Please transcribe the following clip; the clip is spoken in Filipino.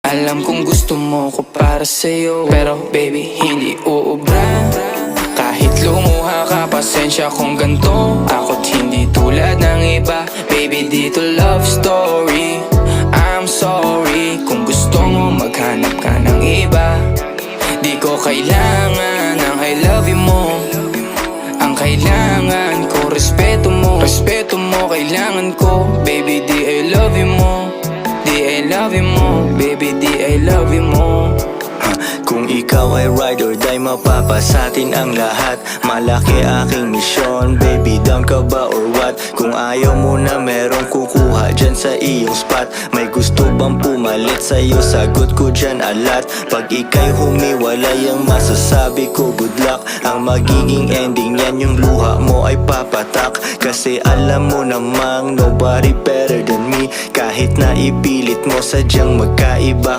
Alam kong gusto mo ko para sa'yo, pero baby hindi uubra. Kahit lumuha ka, pasensya kung ganto. Ako't hindi tulad ng iba. Baby dito love story. I'm sorry kung gusto mo maghanap ka ng iba. Di ko kailangan ng I love you mo. Ang kailangan ko respeto mo. Respeto mo kailangan ko. Baby di I love you mo. Di I love you mo. Baby di I love you mo. Kung ikaw ay ride or die, mapapasatin ang lahat. Malaki aking misyon, baby down ka ba or what? Kung ayaw mo na merong kukuha dyan sa iyong spot. May gusto bang pumalit sa'yo? Sagot ko dyan alat. Pag ika'y humiwalay, ang masasabi ko good luck. Ang magiging ending yan, yung luha mo ay papatak. Kasi alam mo namang nobody better than me. Kahit na ipilit mo, sadyang magkaiba.